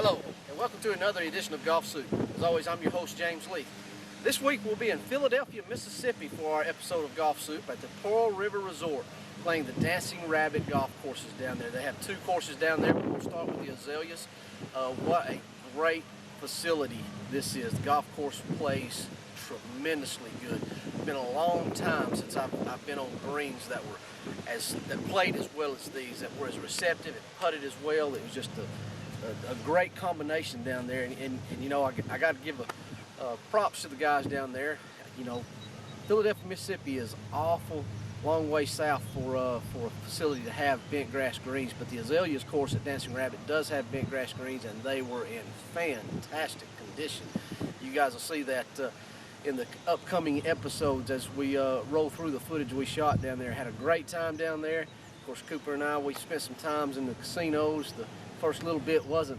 Hello, and welcome to another edition of Golfsoup. As always, I'm your host, James Leeth. This week we'll be in Philadelphia, Mississippi for our episode of Golfsoup at the Pearl River Resort, playing the Dancing Rabbit golf courses down there. They have two courses down there. We'll start with the Azeleas. What a great facility this is. The golf course plays tremendously good. It's been a long time since I've been on greens that played as well as these, that were as receptive and putted as well. It was just a great combination down there, and you know, I got to give props to the guys down there. You know, Philadelphia, Mississippi is awful long way south for a facility to have bent grass greens, but the Azeleas course at Dancing Rabbit does have bent grass greens, and they were in fantastic condition. You guys will see that in the upcoming episodes as we roll through the footage we shot down there. Had a great time down there. Of course, Cooper and I, we spent some times in the casinos. The first little bit wasn't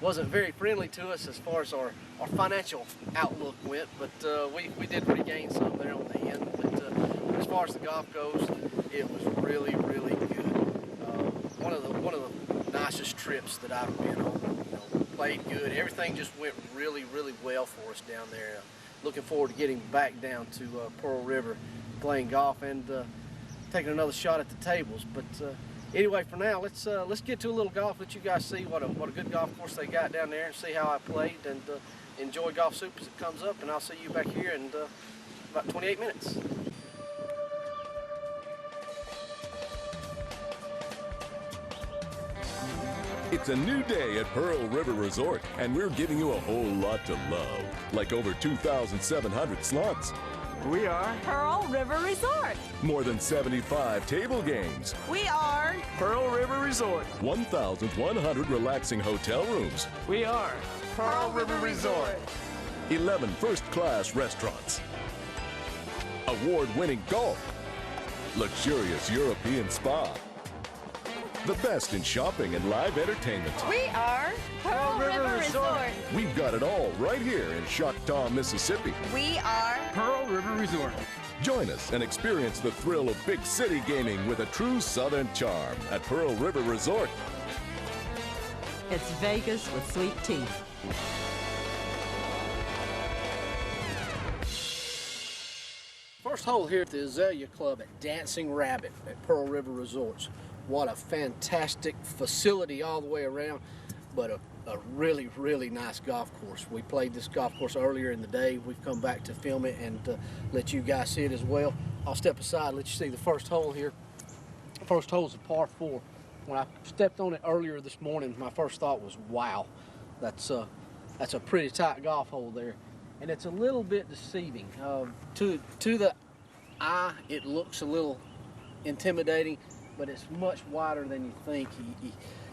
very friendly to us as far as our financial outlook went, but we did regain some there on the end. But as far as the golf goes, it was really good. One of the nicest trips that I've been on. You know, played good. Everything just went really well for us down there. Looking forward to getting back down to Pearl River, playing golf and taking another shot at the tables. But anyway, for now, let's get to a little golf. Let you guys see what a good golf course they got down there, and see how I played, and enjoy Golfsoup as it comes up. And I'll see you back here in about 28 minutes. It's a new day at Pearl River Resort, and we're giving you a whole lot to love, like over 2,700 slots. We are Pearl River Resort. More than 75 table games. We are Pearl River Resort. 1,100 relaxing hotel rooms. We are Pearl River Resort. 11 first-class restaurants. Award-winning golf. Luxurious European spa. The best in shopping and live entertainment. We are Pearl River Resort. We've got it all right here in Choctaw, Mississippi. We are Pearl River Resort. Join us and experience the thrill of big city gaming with a true Southern charm at Pearl River Resort. It's Vegas with sweet tea. First hole here at the Azalea Club at Dancing Rabbit at Pearl River Resorts. What a fantastic facility all the way around, but a really nice golf course. We played this golf course earlier in the day. We've come back to film it and let you guys see it as well. I'll step aside, let you see the first hole here. First hole is a par 4. When I stepped on it earlier this morning, my first thought was, wow, that's a pretty tight golf hole there. And it's a little bit deceiving. To the eye, it looks a little intimidating, but it's much wider than you think.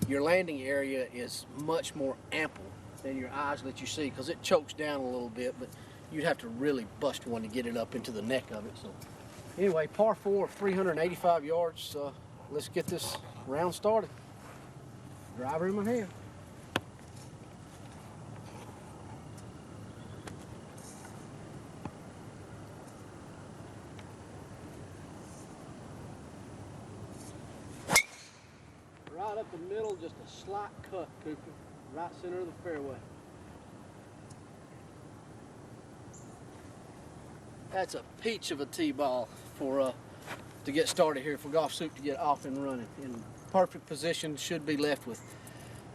Your landing area is much more ample than your eyes let you see, because it chokes down a little bit, but you'd have to really bust one to get it up into the neck of it. So anyway, par 4, 385 yards. Let's get this round started. Driver in my hand. Right up the middle, just a slight cut, Cooper. Right center of the fairway. That's a peach of a tee ball for to get started here, for Golfsoup to get off and running. In perfect position, should be left with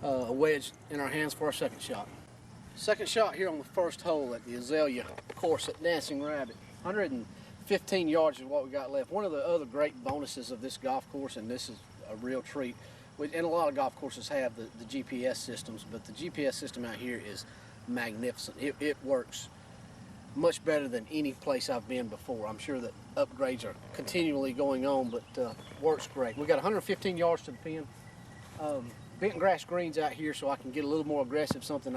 a wedge in our hands for our second shot. Second shot here on the first hole at the Azalea course at Dancing Rabbit. 115 yards is what we got left. One of the other great bonuses of this golf course, and this is a real treat, and a lot of golf courses have the GPS systems, but the GPS system out here is magnificent. It works much better than any place I've been before. I'm sure that upgrades are continually going on, but works great. We got 115 yards to the pin. Bent grass greens out here, so I can get a little more aggressive, something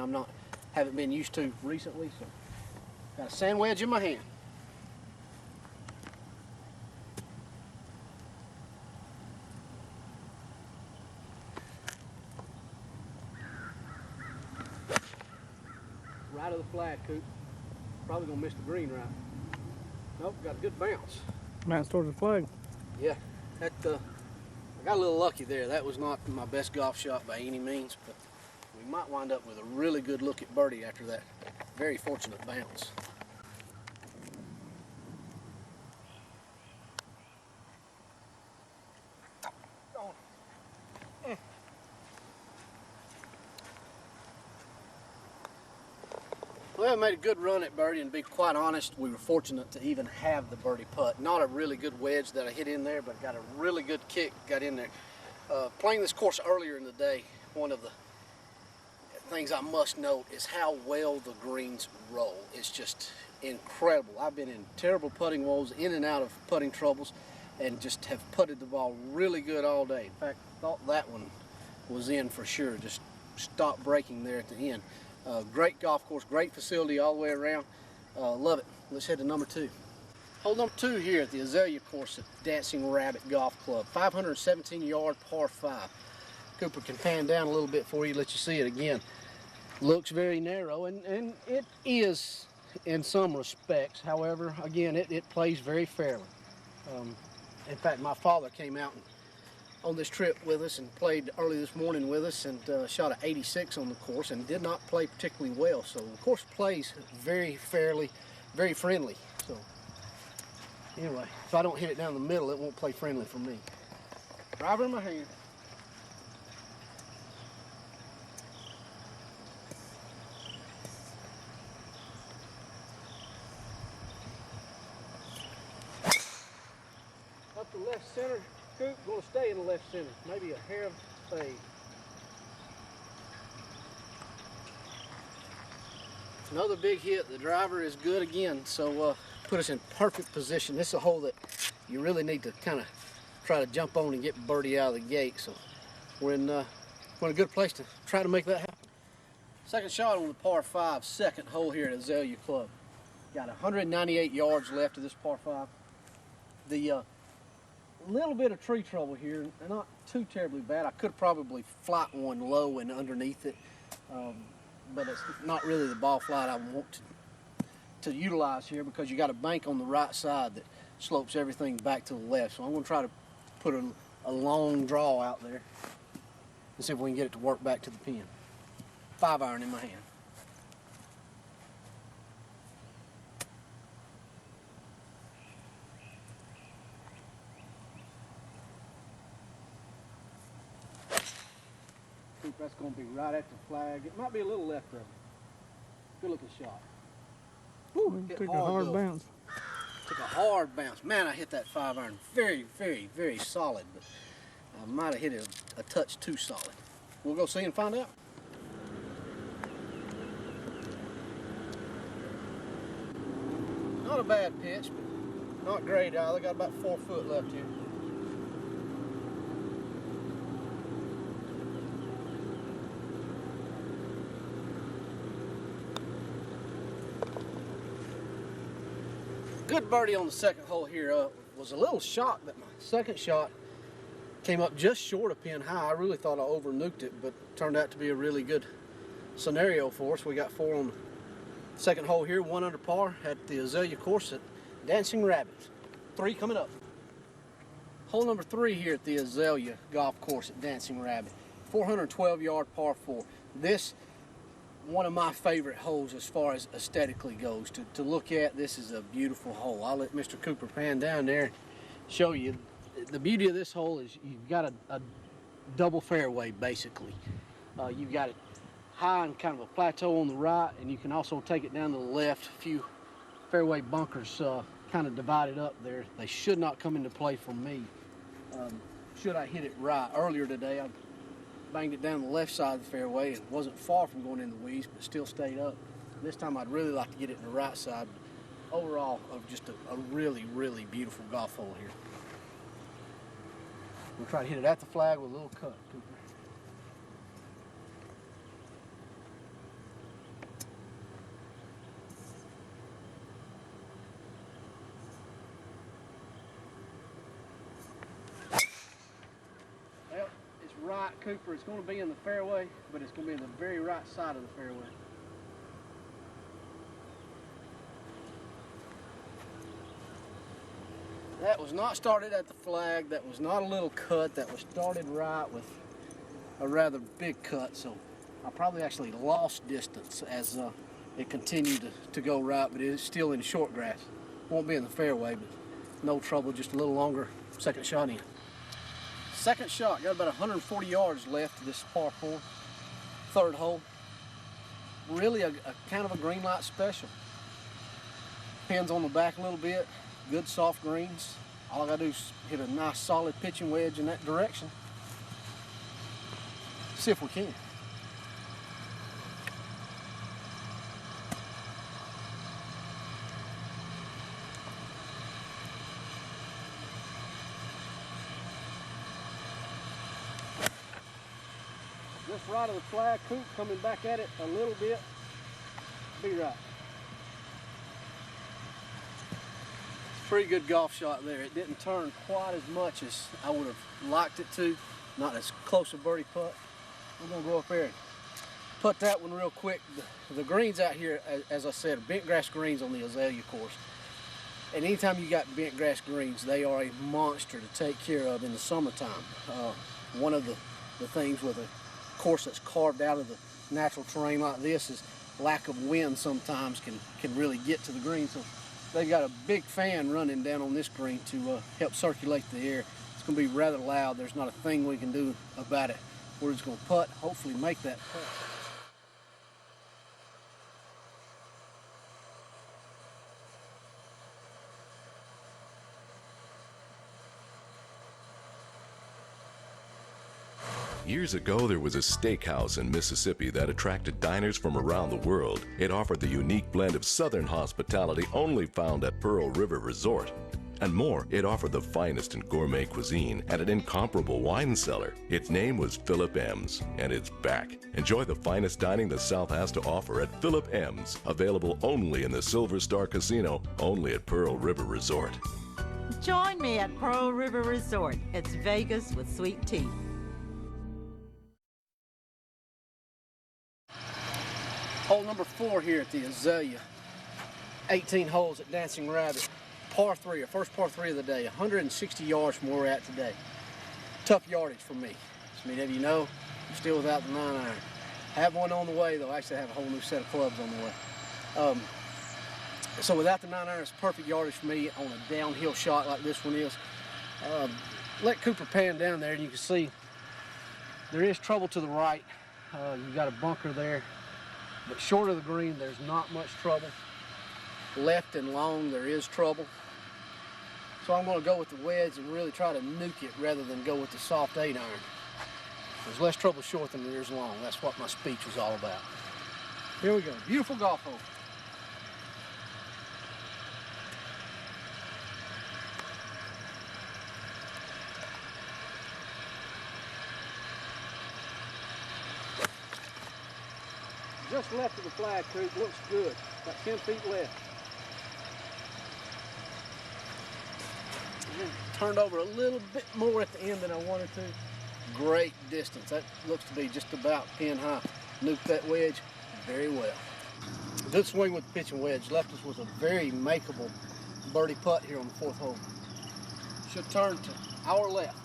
haven't been used to recently. So got a sand wedge in my hand. Right of the flag, Coop. Probably gonna miss the green right. Nope, got a good bounce. Bounce towards the flag. Yeah, that I got a little lucky there. That was not my best golf shot by any means, but We might wind up with a really good look at birdie after that very fortunate bounce. Well, I made a good run at birdie, and to be quite honest, we were fortunate to even have the birdie putt. Not a really good wedge that I hit in there, but got a really good kick, got in there. Playing this course earlier in the day, one of the things I must note is how well the greens roll. It's just incredible. I've been in terrible putting woes, in and out of putting troubles, and just have putted the ball really good all day. In fact, thought that one was in for sure. Just stopped breaking there at the end. Great golf course, great facility all the way around. Love it. Let's head to number 2. Hole number 2 here at the Azeleas course at Dancing Rabbit Golf Club. 517-yard par 5. Cooper can pan down a little bit for you, let you see it again. Looks very narrow, and it is in some respects. However, again, it plays very fairly. In fact, my father came out on this trip with us and played early this morning with us, and shot an 86 on the course and did not play particularly well. So the course plays very fairly, very friendly. So anyway, if I don't hit it down the middle, it won't play friendly for me. Driver in my hand. Up the left center. Coop going to stay in the left center, maybe a hair of fade. Another big hit. The driver is good again, so put us in perfect position. This is a hole that you really need to kind of try to jump on and get birdie out of the gate. So we're in a good place to try to make that happen. Second shot on the par 5, second hole here at Azeleas Club. Got 198 yards left of this par 5. The little bit of tree trouble here, not too terribly bad. I could probably flight one low and underneath it, but it's not really the ball flight I want to utilize here, because you got a bank on the right side that slopes everything back to the left. So I'm going to try to put a long draw out there and see if we can get it to work back to the pin. 5-iron in my hand. That's going to be right at the flag. It might be a little left of it. Good looking shot. Woo, Took a hard bounce. Took a hard bounce. Man, I hit that 5-iron very, very, very solid, but I might have hit it a touch too solid. We'll go see and find out. Not a bad pitch, but not great either. Got about 4 foot left here. Good birdie on the second hole here. Was a little shocked that my second shot came up just short of pin high. I really thought I over-nuked it, but turned out to be a really good scenario for us. We got 4 on the second hole here, 1 under par at the Azeleas course at Dancing Rabbit. 3 coming up. Hole number 3 here at the Azeleas golf course at Dancing Rabbit. 412-yard par 4. This one of my favorite holes as far as aesthetically goes. To look at, this is a beautiful hole. I'll let Mr. Cooper pan down there and show you. The beauty of this hole is you've got a double fairway, basically. You've got it high and kind of a plateau on the right, and you can also take it down to the left. A few fairway bunkers kind of divided up there. They should not come into play for me. Should I hit it right. Earlier today, I banged it down the left side of the fairway. It wasn't far from going in the weeds, but still stayed up. This time I'd really like to get it in the right side. But overall, just a really, really beautiful golf hole here. We'll try to hit it at the flag with a little cut, Cooper. Right, Cooper, it's going to be in the fairway, but it's going to be in the very right side of the fairway. That was not started at the flag. That was not a little cut. That was started right with a rather big cut. So I probably actually lost distance as it continued to go right, but it is still in short grass. Won't be in the fairway, but no trouble, just a little longer second shot in. Second shot, got about 140 yards left to this par 4, third hole. Really a kind of a green light special. Pins on the back a little bit, good soft greens. All I gotta do is hit a nice solid pitching wedge in that direction. See if we can. Just right of the flag, Coop coming back at it a little bit. Be right. Pretty good golf shot there. It didn't turn quite as much as I would have liked it to. Not as close a birdie putt. We're gonna go up there and putt that one real quick. The greens out here, as I said, are bent grass greens on the Azalea course. And anytime you got bent grass greens, they are a monster to take care of in the summertime. One of the things with a course that's carved out of the natural terrain like this is lack of wind sometimes can really get to the green. So they've got a big fan running down on this green to help circulate the air. It's going to be rather loud. There's not a thing we can do about it. We're just going to putt, hopefully make that putt. Years ago, there was a steakhouse in Mississippi that attracted diners from around the world. It offered the unique blend of Southern hospitality only found at Pearl River Resort. And more, it offered the finest in gourmet cuisine and an incomparable wine cellar. Its name was Philip M's, and it's back. Enjoy the finest dining the South has to offer at Philip M's, available only in the Silver Star Casino, only at Pearl River Resort. Join me at Pearl River Resort. It's Vegas with sweet tea. Hole number 4 here at the Azalea. 18 holes at Dancing Rabbit. Par 3, our first par 3 of the day. 160 yards from where we're at today. Tough yardage for me. As many of you know, I'm still without the 9-iron. Have one on the way though. Actually, I have a whole new set of clubs on the way. So without the 9-iron, it's perfect yardage for me on a downhill shot like this one is. Let Cooper pan down there and you can see there is trouble to the right. You've got a bunker there. But short of the green, there's not much trouble. Left and long, there is trouble. So I'm going to go with the wedge and really try to nuke it rather than go with the soft 8-iron. There's less trouble short than there is long. That's what my speech was all about. Here we go. Beautiful golf hole. Just left of the flag, Coop. Looks good. About 10 feet left. Turned over a little bit more at the end than I wanted to. Great distance. That looks to be just about pin high. Nuked that wedge very well. Good swing with the pitching wedge. Left us with a very makeable birdie putt here on the 4th hole. Should turn to our left.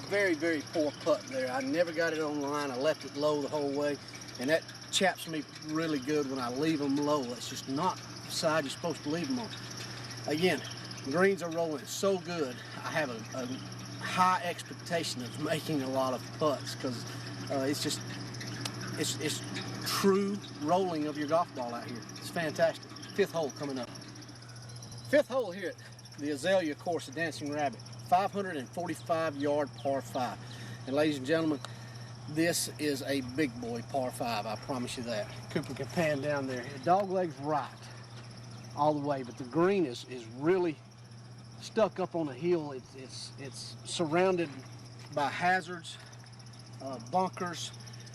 Very, very poor putt there. I never got it on the line. I left it low the whole way, and that chaps me really good when I leave them low. It's just not the side you're supposed to leave them on. Again, the greens are rolling so good. I have a high expectation of making a lot of putts because it's true rolling of your golf ball out here. It's fantastic. 5th hole coming up. 5th hole here at the Azalea course at Dancing Rabbit. 545-yard par 5. And ladies and gentlemen, this is a big boy par 5, I promise you that. Cooper can pan down there. The dog leg's right all the way, but the green is really stuck up on a hill. It's surrounded by hazards, bunkers.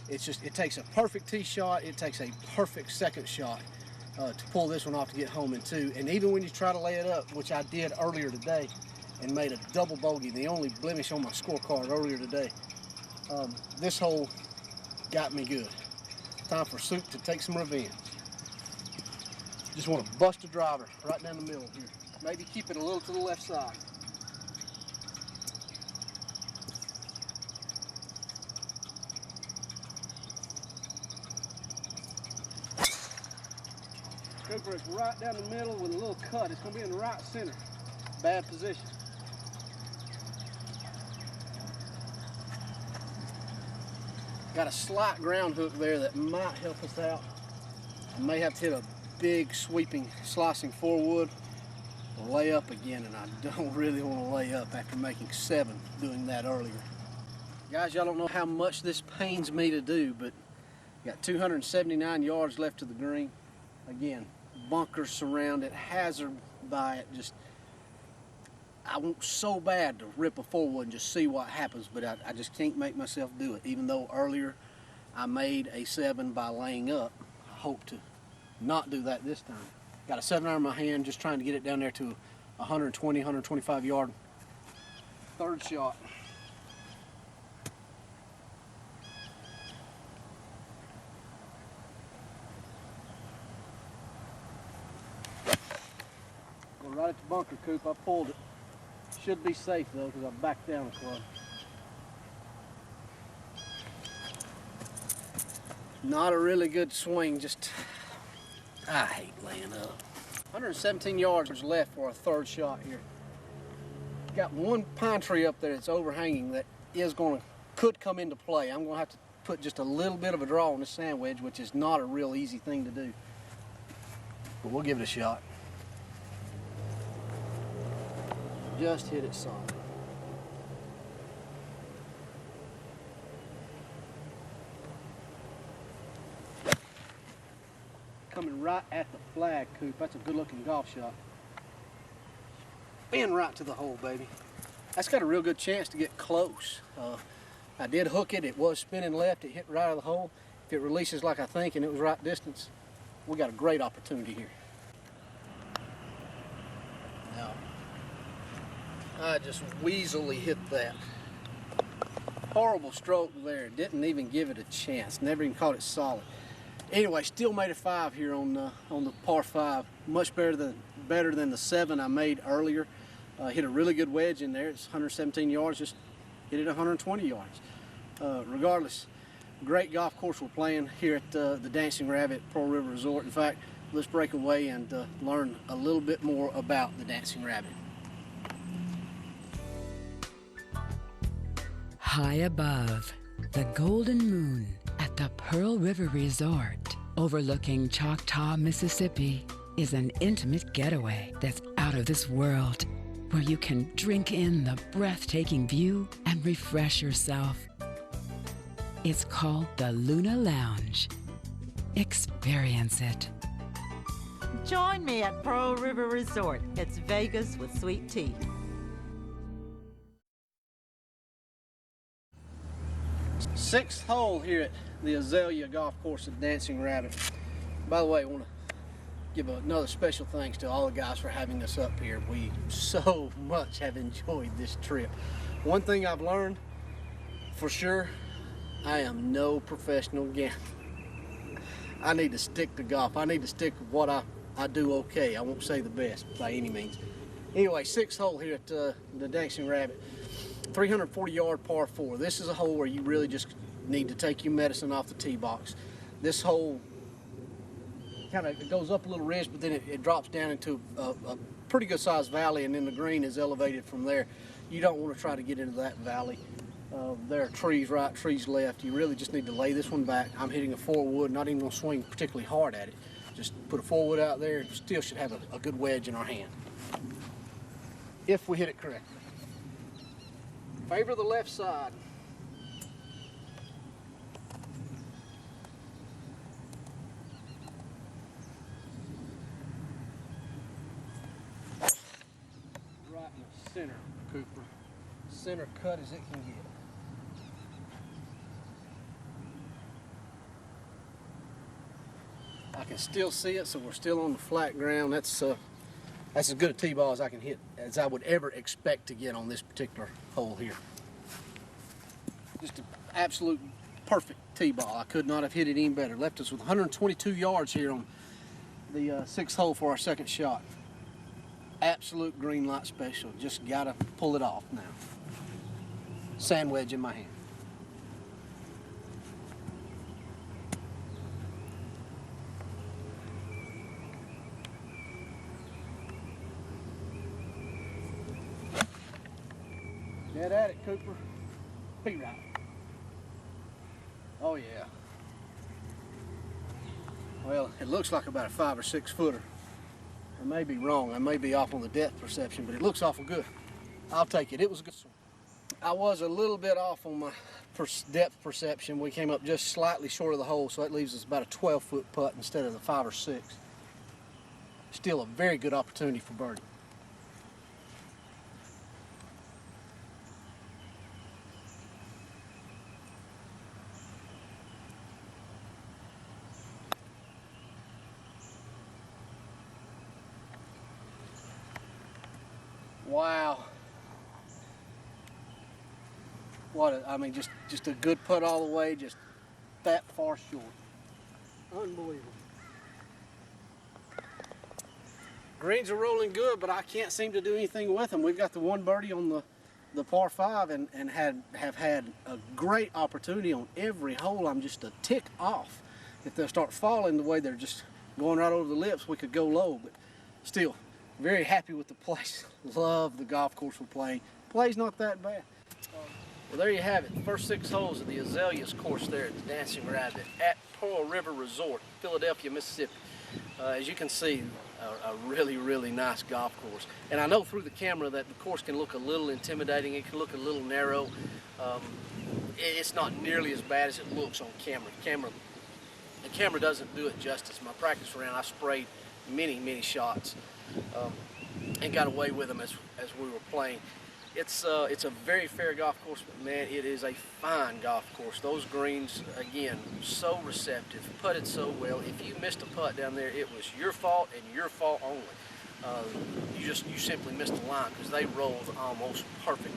It takes a perfect tee shot. It takes a perfect second shot to pull this one off to get home in 2. And even when you try to lay it up, which I did earlier today, and made a double bogey, the only blemish on my scorecard earlier today. This hole got me good. Time for Soup to take some revenge. Just want to bust a driver right down the middle here. Maybe keep it a little to the left side. Cooper, it's right down the middle with a little cut. It's going to be in the right center. Bad position. Got a slight ground hook there that might help us out. I may have to hit a big sweeping slicing forward or lay up again, and I don't really want to lay up after making 7 doing that earlier. Guys, y'all don't know how much this pains me to do, but got 279 yards left to the green. Again, bunkers surround it, hazard by it. Just, I want so bad to rip a forward and just see what happens, but I just can't make myself do it. Even though earlier I made a 7 by laying up, I hope to not do that this time. Got a 7-iron in my hand, just trying to get it down there to 120, 125 yard third shot. Go right at the bunker, Coop. I pulled it. Should be safe though, because I backed down a club. Not a really good swing, just, I hate laying up. 117 yards left for our third shot here. Got one pine tree up there that's overhanging that could come into play. I'm gonna have to put just a little bit of a draw on this sand wedge, which is not a real easy thing to do. But we'll give it a shot. Just hit it solid. Coming right at the flag, Coop. That's a good looking golf shot. Spin right to the hole, baby. That's got a real good chance to get close. I did hook it. It was spinning left. It hit right out of the hole. If it releases like I think and it was right distance, we got a great opportunity here. Now, I just weaselly hit that. Horrible stroke there. Didn't even give it a chance. Never even caught it solid. Anyway, still made a 5 here on the par 5. Much better than the 7 I made earlier. Hit a really good wedge in there. It's 117 yards. Just hit it 120 yards. Regardless, great golf course we're playing here at the Dancing Rabbit Pearl River Resort. In fact, let's break away and learn a little bit more about the Dancing Rabbit. High above, the golden moon at the Pearl River Resort, overlooking Choctaw, Mississippi, is an intimate getaway that's out of this world, where you can drink in the breathtaking view and refresh yourself. It's called the Luna Lounge. Experience it. Join me at Pearl River Resort. It's Vegas with sweet tea. Sixth hole here at the Azeleas golf course at Dancing Rabbit. By the way, I want to give another special thanks to all the guys for having us up here. We so much have enjoyed this trip. One thing I've learned for sure, I am no professional gambler. I need to stick to golf. I need to stick with what I do okay. I won't say the best by any means. Anyway, sixth hole here at the Dancing Rabbit. 340 yard par 4. This is a hole where you really just need to take your medicine off the tee box. This hole kind of goes up a little ridge, but then it drops down into a pretty good sized valley, and then the green is elevated from there. You don't want to try to get into that valley. There are trees right, trees left. You really just need to lay this one back. I'm hitting a 4-wood, not even going to swing particularly hard at it. Just put a 4-wood out there, and still should have a good wedge in our hand, if we hit it correctly. Favor the left side. Right in the center, Cooper. Center cut as it can get. I can still see it, so we're still on the flat ground. That's as good a tee ball as I can hit, as I would ever expect to get on this particular hole here. Just an absolute perfect tee ball. I could not have hit it any better. Left us with 122 yards here on the 6th hole for our second shot. Absolute green light special. Just gotta pull it off now. Sand wedge in my hand. Dead at it, Cooper. Be right. Oh yeah. Well, it looks like about a 5 or 6 footer. I may be wrong. I may be off on the depth perception, but it looks awful good. I'll take it. It was a good swing. I was a little bit off on my depth perception. We came up just slightly short of the hole, so that leaves us about a 12-foot putt instead of the 5 or 6. Still a very good opportunity for birdie. Wow. I mean, just a good putt all the way, just that far short. Unbelievable. Greens are rolling good, but I can't seem to do anything with them. We've got the one birdie on the par 5 and have had a great opportunity on every hole. I'm just a tick off. If they'll start falling the way they're just going right over the lips, we could go low, but still, very happy with the place. Love the golf course we're playing. Play's not that bad. Well, there you have it. The first 6 holes of the Azeleas course there at the Dancing Rabbit at Pearl River Resort, Philadelphia, Mississippi. As you can see, a really, really nice golf course. And I know through the camera that the course can look a little intimidating. It can look a little narrow. It's not nearly as bad as it looks on camera. The camera doesn't do it justice. My practice round, I sprayed many shots and got away with them as we were playing. It's a very fair golf course, but man, it is a fine golf course. Those greens, again, so receptive, putted so well. If you missed a putt down there, it was your fault and your fault only. You simply missed the line because they rolled almost perfect.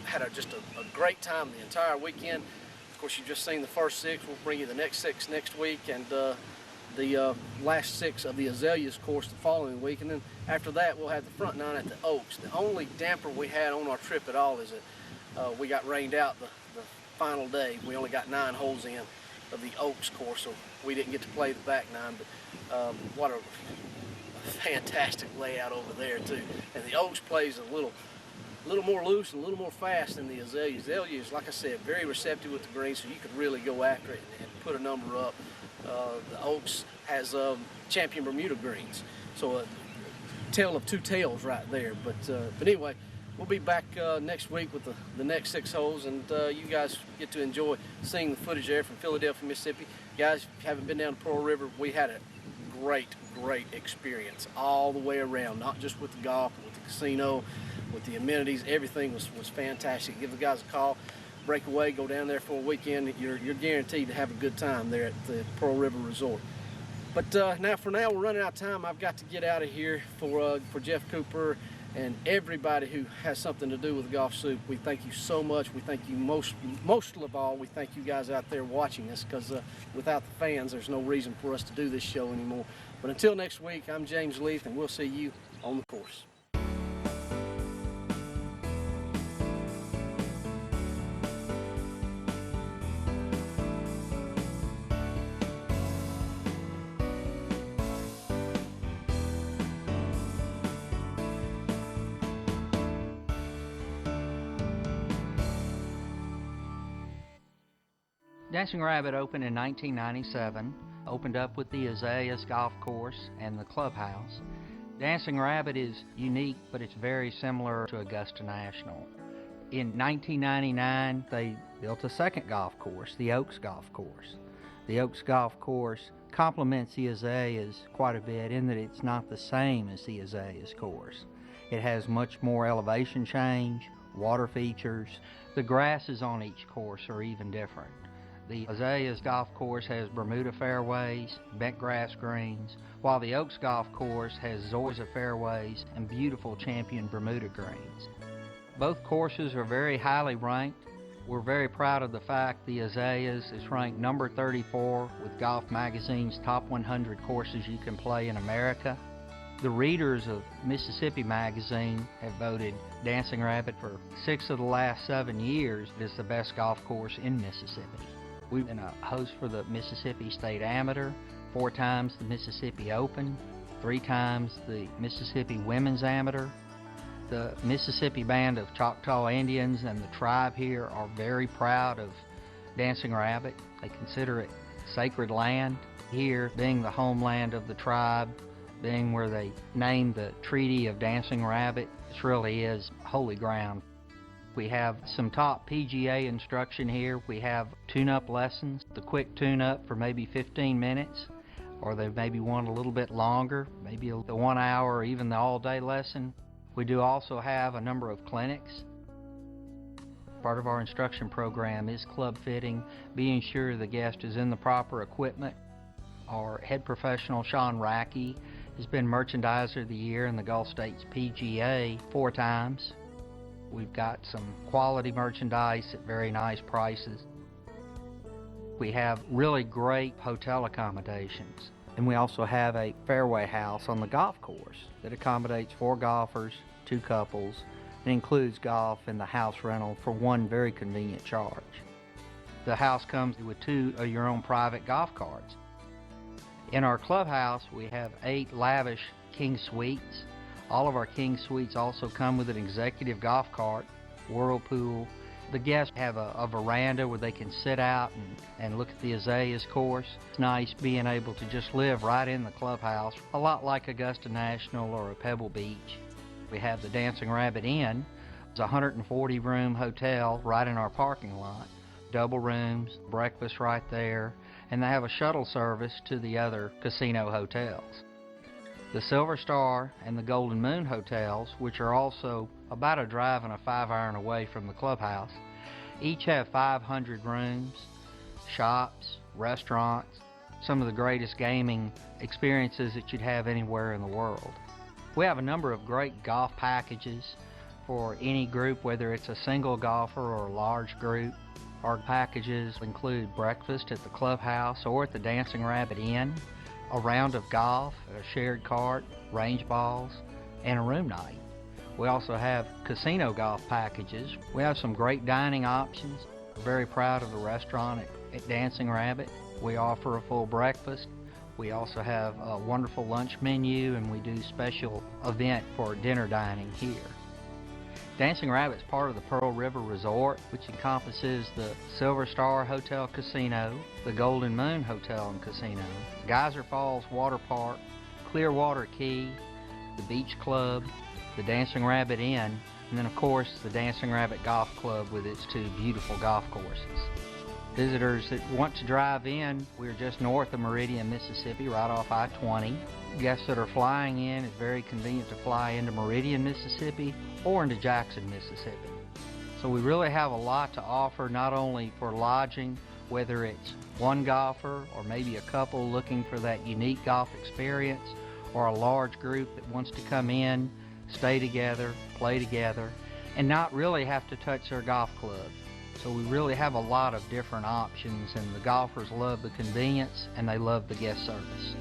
Had just a great time the entire weekend. Of course, you've just seen the first 6. We'll bring you the next 6 next week, and the last 6 of the Azeleas course the following week, and then after that we'll have the front 9 at the Oaks. The only damper we had on our trip at all is that we got rained out the final day. We only got 9 holes in of the Oaks course, so we didn't get to play the back 9, but what a fantastic layout over there too. And the Oaks plays a little more loose and a little more fast than the Azeleas. Azeleas, like I said, very receptive with the greens, so you could really go after it and put a number up. The Oaks has Champion Bermuda greens, so a tale of 2 tales right there. But anyway, we'll be back next week with the next 6 holes, and you guys get to enjoy seeing the footage there from Philadelphia, Mississippi. Guys, if you haven't been down to Pearl River, we had a great experience all the way around, not just with the golf, but with the casino, with the amenities. Everything was fantastic. Give the guys a call. Break away, go down there for a weekend. You're guaranteed to have a good time there at the Pearl River Resort. But now we're running out of time. I've got to get out of here for Jeff Cooper and everybody who has something to do with Golfsoup. We thank you so much. We thank you most of all. We thank you guys out there watching us, because without the fans, there's no reason for us to do this show anymore. But until next week, I'm James Leeth, and we'll see you on the course. Dancing Rabbit opened in 1997, opened up with the Azeleas golf course and the clubhouse. Dancing Rabbit is unique, but it's very similar to Augusta National. In 1999, they built a second golf course, the Oaks Golf Course. The Oaks Golf Course complements the Azeleas quite a bit in that it's not the same as the Azeleas course. It has much more elevation change, water features. The grasses on each course are even different. The Azeleas golf course has Bermuda fairways, bent grass greens, while the Oaks golf course has Zoysia fairways and beautiful Champion Bermuda greens. Both courses are very highly ranked. We're very proud of the fact the Azeleas is ranked number 34 with Golf Magazine's top 100 courses you can play in America. The readers of Mississippi Magazine have voted Dancing Rabbit for 6 of the last 7 years as the best golf course in Mississippi. We've been a host for the Mississippi State Amateur, 4 times the Mississippi Open, 3 times the Mississippi Women's Amateur. The Mississippi Band of Choctaw Indians and the tribe here are very proud of Dancing Rabbit. They consider it sacred land. Here, being the homeland of the tribe, being where they named the Treaty of Dancing Rabbit, this really is holy ground. We have some top PGA instruction here. We have tune-up lessons, the quick tune-up for maybe 15 minutes, or they maybe want a little bit longer, maybe the 1 hour or even the all-day lesson. We do also have a number of clinics. Part of our instruction program is club fitting, being sure the guest is in the proper equipment. Our head professional, Sean Rackey, has been Merchandiser of the Year in the Gulf States PGA 4 times. We've got some quality merchandise at very nice prices. We have really great hotel accommodations. And we also have a fairway house on the golf course that accommodates 4 golfers, 2 couples, and includes golf and the house rental for one very convenient charge. The house comes with 2 of your own private golf carts. In our clubhouse, we have 8 lavish king suites. All of our king suites also come with an executive golf cart, whirlpool. The guests have a veranda where they can sit out and look at the Azeleas course. It's nice being able to just live right in the clubhouse, a lot like Augusta National or a Pebble Beach. We have the Dancing Rabbit Inn. It's a 140-room hotel right in our parking lot. Double rooms, breakfast right there, and they have a shuttle service to the other casino hotels. The Silver Star and the Golden Moon hotels, which are also about a drive and a 5-iron away from the clubhouse, each have 500 rooms, shops, restaurants, some of the greatest gaming experiences that you'd have anywhere in the world. We have a number of great golf packages for any group, whether it's a single golfer or a large group. Our packages include breakfast at the clubhouse or at the Dancing Rabbit Inn, a round of golf, a shared cart, range balls, and a room night. We also have casino golf packages. We have some great dining options. We're very proud of the restaurant at Dancing Rabbit. We offer a full breakfast. We also have a wonderful lunch menu, and we do special event for dinner dining here. Dancing Rabbit is part of the Pearl River Resort, which encompasses the Silver Star Hotel Casino, the Golden Moon Hotel and Casino, Geyser Falls Water Park, Clearwater Key, the Beach Club, the Dancing Rabbit Inn, and then of course the Dancing Rabbit Golf Club with its 2 beautiful golf courses. Visitors that want to drive in, we're just north of Meridian, Mississippi, right off I-20. Guests that are flying in, it's very convenient to fly into Meridian, Mississippi, or into Jackson, Mississippi. So we really have a lot to offer, not only for lodging, whether it's one golfer or maybe a couple looking for that unique golf experience, or a large group that wants to come in, stay together, play together, and not really have to touch their golf club. So we really have a lot of different options, and the golfers love the convenience and they love the guest service.